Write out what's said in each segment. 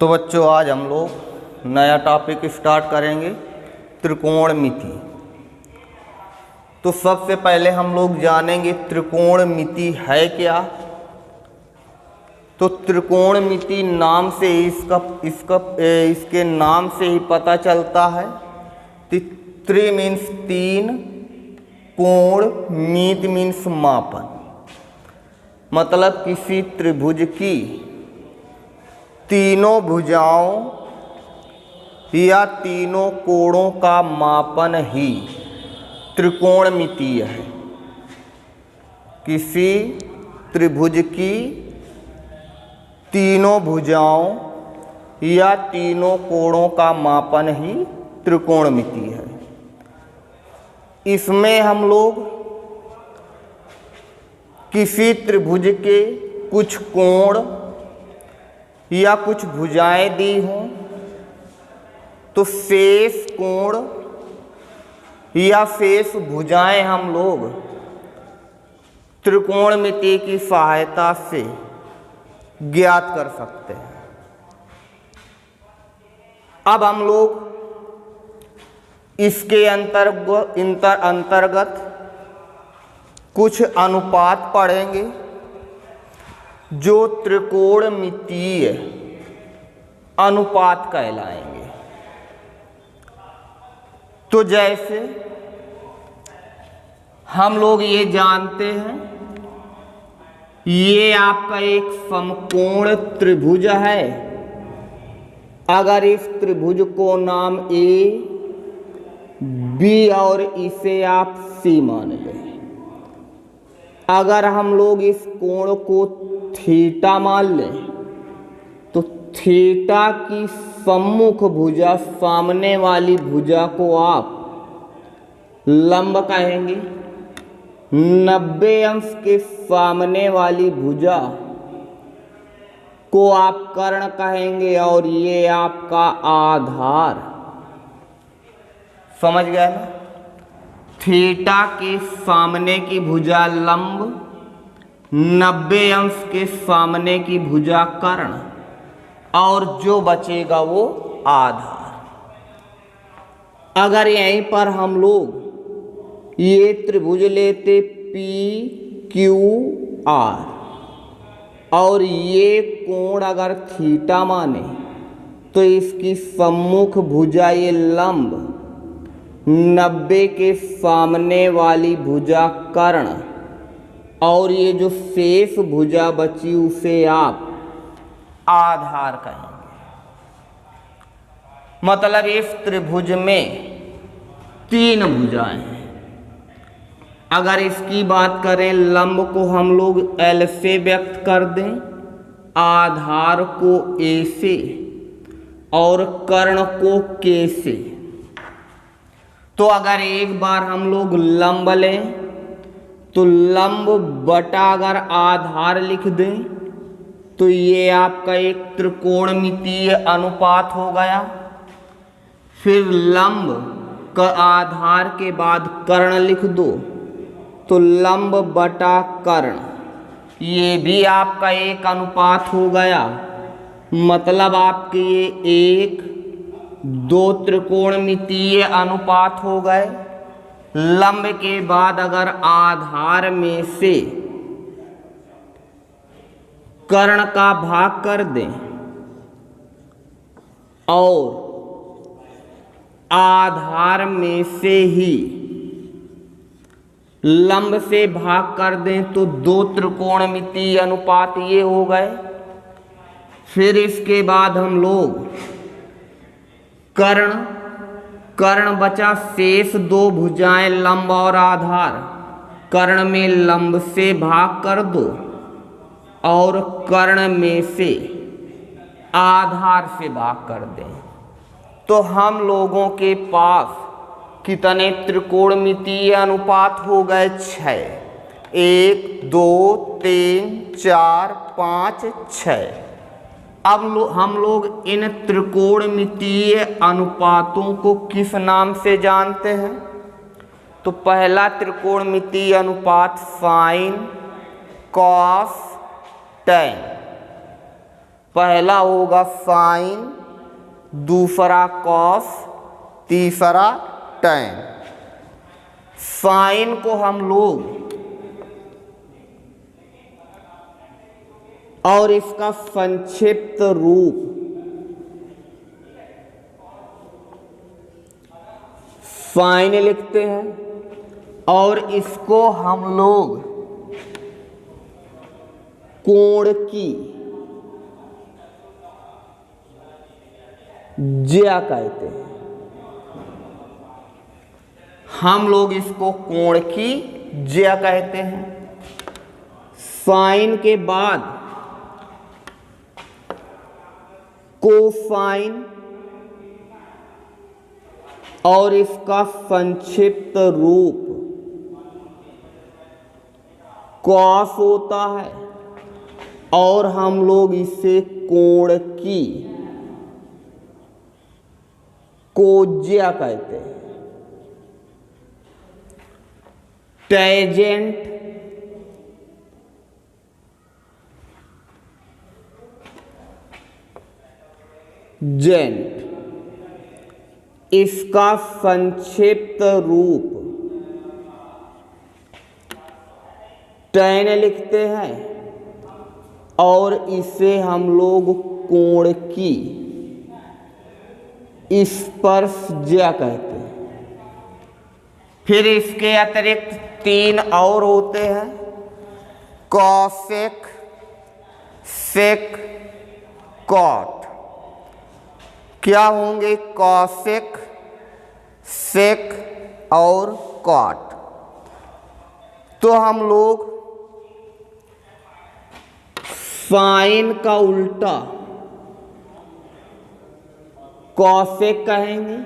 तो बच्चों आज हम लोग नया टॉपिक स्टार्ट करेंगे, त्रिकोणमिति। तो सबसे पहले हम लोग जानेंगे त्रिकोणमिति है क्या। तो त्रिकोणमिति नाम से इसके नाम से ही पता चलता है। त्रि मीन्स तीन, कोण, मिति मीन्स मापन, मतलब किसी त्रिभुज की तीनों भुजाओं या तीनों कोणों का मापन ही त्रिकोणमितीय है। किसी त्रिभुज की तीनों भुजाओं या तीनों कोणों का मापन ही त्रिकोणमिति है। इसमें हम लोग किसी त्रिभुज के कुछ कोण या कुछ भुजाएं दी हों तो शेष कोण या शेष भुजाएं हम लोग त्रिकोणमिति की सहायता से ज्ञात कर सकते हैं। अब हम लोग इसके अंतर्गत कुछ अनुपात पढ़ेंगे जो त्रिकोणमितीय अनुपात कहलाएंगे। तो जैसे हम लोग ये जानते हैं, ये आपका एक समकोण त्रिभुज है। अगर इस त्रिभुज को नाम ए, बी और इसे आप सी मान लें। अगर हम लोग इस कोण को थीटा मान लें तो थीटा की सम्मुख भुजा, सामने वाली भुजा को आप लंब कहेंगे। 90 अंश के सामने वाली भुजा को आप कर्ण कहेंगे और ये आपका आधार। समझ गए ना? थीटा के सामने की भुजा लंब, 90 अंश के सामने की भुजा कर्ण और जो बचेगा वो आधार। अगर यहीं पर हम लोग ये त्रिभुज लेते पी क्यू आर और ये कोण अगर थीटा माने तो इसकी सम्मुख भुजा ये लंब, 90 के सामने वाली भुजा कर्ण और ये जो शेष भुजा बची उसे आप आधार कहेंगे। मतलब इस त्रिभुज में तीन भुजाएं हैं। अगर इसकी बात करें, लंब को हम लोग L से व्यक्त कर दें, आधार को A से और कर्ण को K से। तो अगर एक बार हम लोग लंब लें तो लंब बटा अगर आधार लिख दें तो ये आपका एक त्रिकोणमितीय अनुपात हो गया। फिर लंब का आधार के बाद कर्ण लिख दो तो लंब बटा कर्ण, ये भी आपका एक अनुपात हो गया। मतलब आपके ये एक दो त्रिकोणमितीय अनुपात हो गए। लंब के बाद अगर आधार में से कर्ण का भाग कर दें और आधार में से ही लंब से भाग कर दें तो दो त्रिकोणमितीय अनुपात ये हो गए। फिर इसके बाद हम लोग कर्ण बचा, शेष दो भुजाएं लंब और आधार। कर्ण में लंब से भाग कर दो और कर्ण में से आधार से भाग कर दें। तो हम लोगों के पास कितने त्रिकोणमितीय अनुपात हो गए? 6। 1 2 3 4 5 6। अब हम लोग इन त्रिकोणमितीय अनुपातों को किस नाम से जानते हैं? तो पहला त्रिकोणमितीय अनुपात साइन, कॉस, tan। पहला होगा साइन, दूसरा कॉस, तीसरा टैन। साइन को हम लोग और इसका संक्षिप्त रूप साइन लिखते हैं और इसको हम लोग कोण की ज्या कहते हैं। हम लोग इसको कोण की ज्या कहते हैं। साइन के बाद कोसाइन और इसका संक्षिप्त रूप कॉस होता है और हम लोग इसे कोण की कोज्या कहते हैं। टेंजेंट, जेंट, इसका संक्षिप्त रूप टैन लिखते हैं और इसे हम लोग कोण की स्पर्शज्या कहते हैं। फिर इसके अतिरिक्त 3 और होते हैं, कॉसेक, सेक, कॉट। क्या होंगे? कॉसेक, सेक और कॉट। तो हम लोग साइन का उल्टा कॉसेक कहेंगे,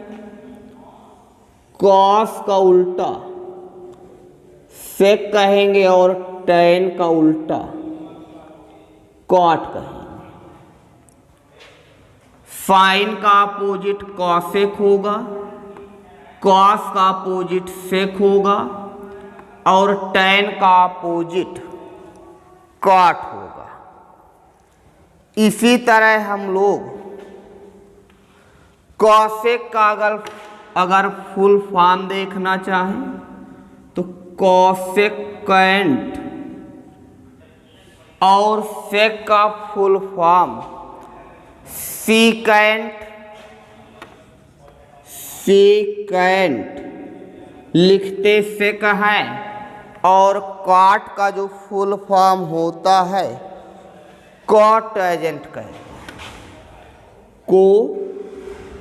कॉस का उल्टा सेक कहेंगे और टैन का उल्टा कॉट कहेंगे। साइन का अपोजिट कॉसेक होगा, कॉस का अपोजिट सेक होगा और टैन का अपोजिट कॉट होगा। इसी तरह हम लोग कॉसेक का अगर फुल फॉर्म देखना चाहें तो कॉसेकेंट और सेक का फुल फॉर्म सीकेंट, सीकेंट लिखते सेक है और कॉट का जो फुल फॉर्म होता है कोटेंजेंट कहते हैं।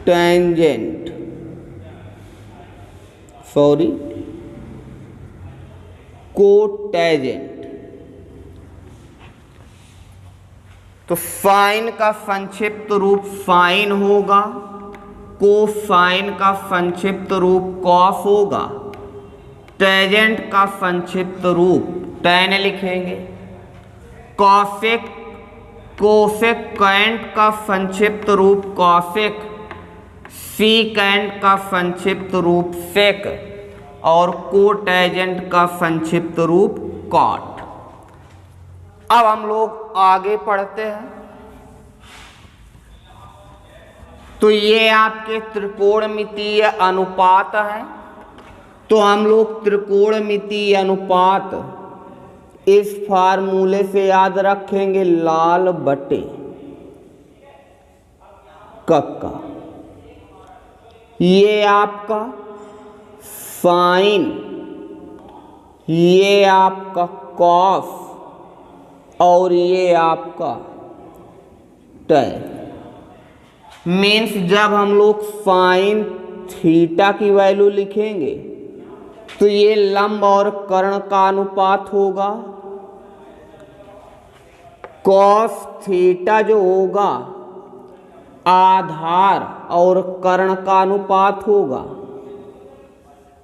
Cotangent, sorry, cotangent. तो साइन का संक्षिप्त रूप साइन होगा, कोसाइन का संक्षिप्त रूप कॉस होगा, टेंजेंट का संक्षिप्त रूप टैन लिखेंगे, कॉसेक कोसेकेंट का संक्षिप्त रूप कॉसेक, सीकेंट का संक्षिप्त रूप सेक और कोटेंजेंट का संक्षिप्त रूप कॉट। अब हम लोग आगे पढ़ते हैं। तो ये आपके त्रिकोणमितीय अनुपात हैं। तो हम लोग त्रिकोणमितीय अनुपात इस फार्मूले से याद रखेंगे, लाल बटे कक्का। ये आपका साइन, ये आपका कॉस और ये आपका टैन। मीन्स जब हम लोग साइन थीटा की वैल्यू लिखेंगे तो ये लंब और कर्ण का अनुपात होगा, कॉस थीटा जो होगा आधार और कर्ण का अनुपात होगा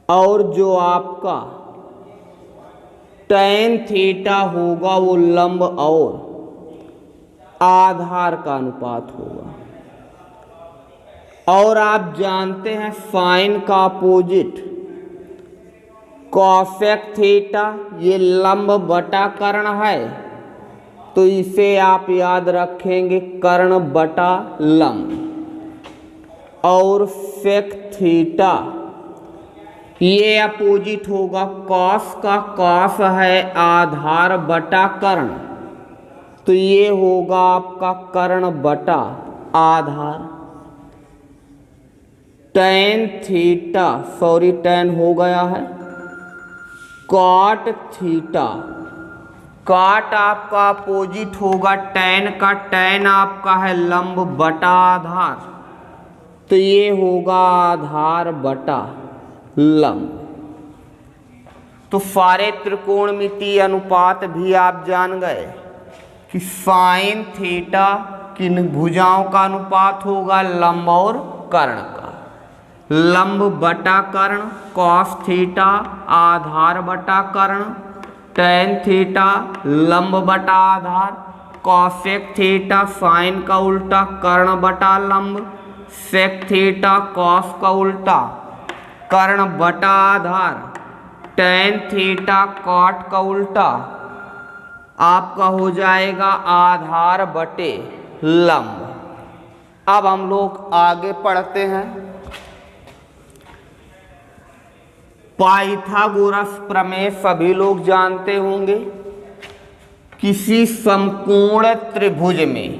और जो आपका टैन थीटा होगा वो लंब और आधार का अनुपात होगा। और आप जानते हैं साइन का अपोजिट कॉसेक थीटा, ये लंब बटा कर्ण है तो इसे आप याद रखेंगे कर्ण बटा लंब। और सेक थीटा ये अपोजिट होगा, कॉस का कॉस है आधार बटा कर्ण, तो ये होगा आपका कर्ण बटा आधार। टैन थीटा, सॉरी टैन हो गया है, कॉट थीटा, कॉट आपका अपोजिट होगा टैन का, टैन आपका है लंब बटा आधार, तो ये होगा आधार बटा लंब। तो सारे त्रिकोणमितीय अनुपात भी आप जान गए कि साइन थीटा किन भुजाओं का अनुपात होगा, लंब और कर्ण का। लंब बटा कर्ण कॉस थीटा आधार बटा कर्ण, टैन थीटा लंब बटा आधार, कॉसेक थीटा साइन का उल्टा कर्ण बटा लंब, सेक थीटा कॉस का उल्टा कर्ण बटा आधार, टैन थीटा कॉट का उल्टा आपका हो जाएगा आधार बटे लंब। अब हम लोग आगे पढ़ते हैं। पाइथागोरस प्रमेय सभी लोग जानते होंगे। किसी समकोण त्रिभुज में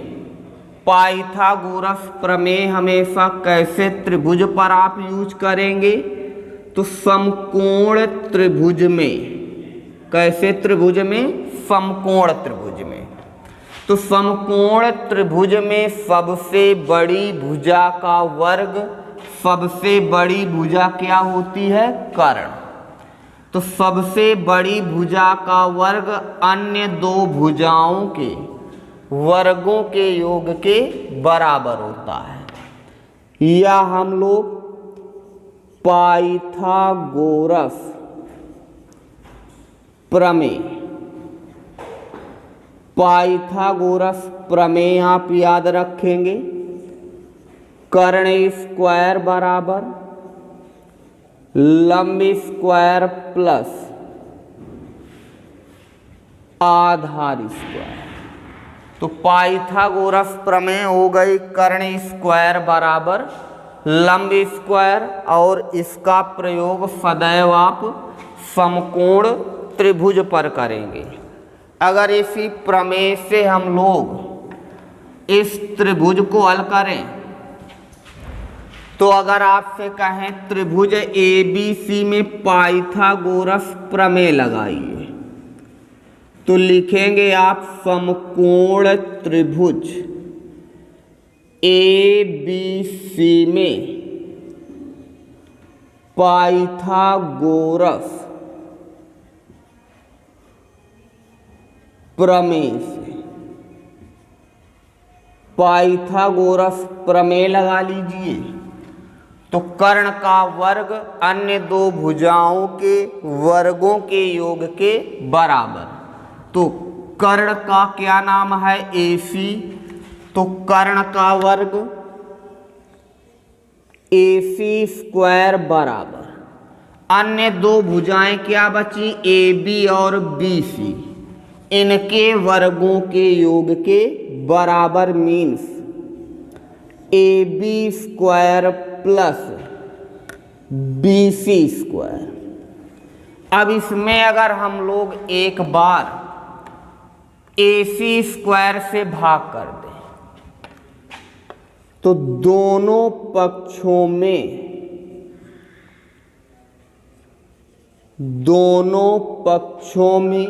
पाइथागोरस प्रमेय हमेशा कैसे त्रिभुज पर आप यूज करेंगे, तो समकोण त्रिभुज में। कैसे त्रिभुज में? समकोण त्रिभुज में। तो समकोण त्रिभुज में सबसे बड़ी भुजा का वर्ग, सबसे बड़ी भुजा क्या होती है? कर्ण। तो सबसे बड़ी भुजा का वर्ग अन्य दो भुजाओं के वर्गों के योग के बराबर होता है। या हम लोग पाइथागोरस प्रमेय, पाइथागोरस प्रमेय आप याद रखेंगे। कर्ण स्क्वायर बराबर लंब स्क्वायर प्लस आधार स्क्वायर। तो पाइथागोरस प्रमेय हो गई कर्ण स्क्वायर बराबर लंब स्क्वायर, और इसका प्रयोग सदैव आप समकोण त्रिभुज पर करेंगे। अगर इसी प्रमेय से हम लोग इस त्रिभुज को हल करें, तो अगर आपसे कहें त्रिभुज ABC में पाइथागोरस प्रमेय लगाइए, तो लिखेंगे आप समकोण त्रिभुज ABC में पाइथागोरस प्रमेय से पाइथागोरस प्रमेय लगा लीजिए। तो कर्ण का वर्ग अन्य दो भुजाओं के वर्गों के योग के बराबर। तो कर्ण का क्या नाम है? AC। तो कर्ण का वर्ग AC स्क्वायर बराबर अन्य दो भुजाएं क्या बची? AB और BC, इनके वर्गों के योग के बराबर means AB square plus BC square. अब इसमें अगर हम लोग एक बार AC स्क्वायर से भाग कर दें, तो दोनों पक्षों में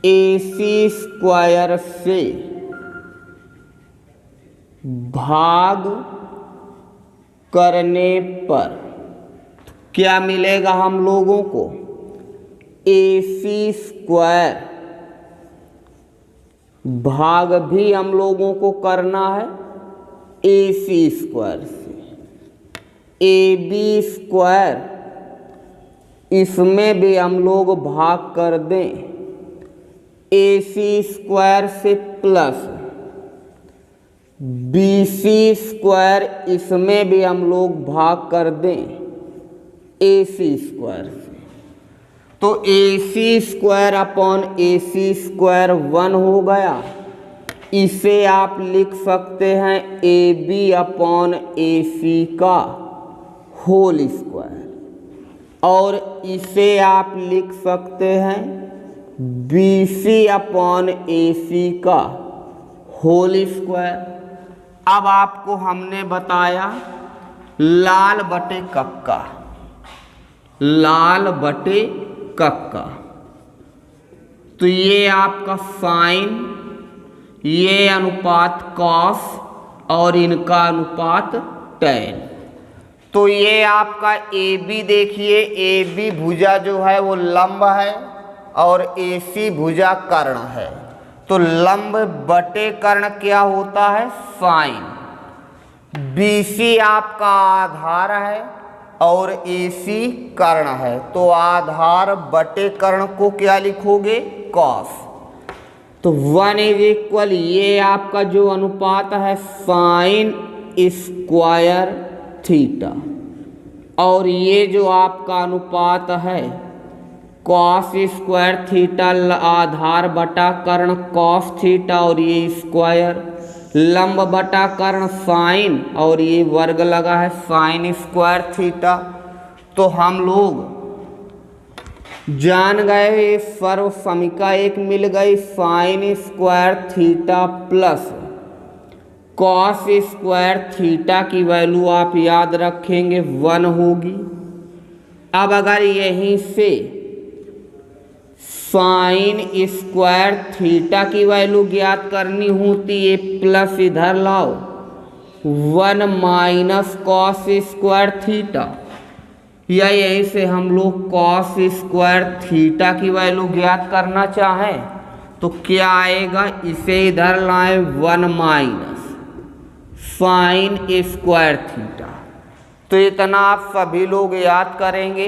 AC स्क्वायर से भाग करने पर क्या मिलेगा हम लोगों को? AC स्क्वायर भाग भी हम लोगों को करना है AC स्क्वायर से। AB स्क्वायर इसमें भी हम लोग भाग कर दें AC स्क्वायर से, प्लस BC स्क्वायर इसमें भी हम लोग भाग कर दें AC स्क्वायर से। तो AC square upon AC square 1 हो गया। इसे आप लिख सकते हैं AB अपॉन AC का होल स्क्वायर, और इसे आप लिख सकते हैं BC अपॉन AC का होल स्क्वायर। अब आपको हमने बताया लाल बटे कक्का, लाल बटे कक्का, तो ये आपका साइन, ये अनुपात कॉस और इनका अनुपात टैन। तो ये आपका AB देखिए, AB भुजा जो है वो लंब है और AC भुजा कर्ण है। तो लंब बटे कर्ण क्या होता है? साइन। BC आपका आधार है और AC कर्ण है, तो आधार बटे कर्ण को क्या लिखोगे? कॉस। तो 1 इज इक्वल, ये आपका जो अनुपात है साइन स्क्वायर थीटा, और ये जो आपका अनुपात है कॉस स्क्वायर थीटा, आधार बटा कर्ण कॉस थीटा, और ये स्क्वायर लंब बटा कर्ण साइन, और ये वर्ग लगा है साइन स्क्वायर थीटा। तो हम लोग जान गए सर्व समीका एक मिल गई, sine square theta plus cos square theta की वैल्यू आप याद रखेंगे 1 होगी। अब अगर यहीं से साइन स्क्वायर थीटा की वैल्यू ज्ञात करनी होती, ये प्लस इधर लाओ 1 माइनस कॉस स्क्वायर थीटा, या यहीं से हम लोग कॉस स्क्वायर थीटा की वैल्यू ज्ञात करना चाहें तो क्या आएगा? इसे इधर लाएं 1 माइनस साइन स्क्वायर थीटा। तो इतना आप सभी लोग याद करेंगे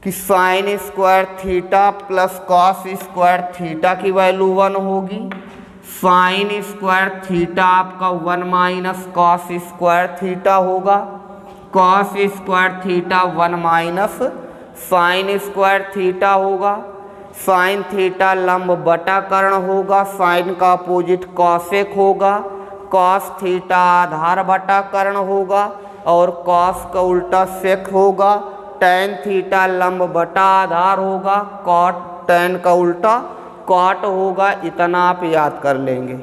कि sine square theta plus cos square theta की वैल्यू 1 होगी। साइन स्क्वायर थीटा आपका 1 माइनस कॉस स्क्वायर थीटा होगा। Cos square theta 1 minus sine square theta होगा। साइन थीटा लंब बटा कर्ण होगा, साइन का अपोजिट कॉसेक होगा। कॉस थीटा आधार बटा कर्ण होगा और कॉस का उल्टा सेक होगा। टैन थीटा लंब बटा आधार होगा, कॉट टैन का उल्टा कॉट होगा। इतना आप याद कर लेंगे।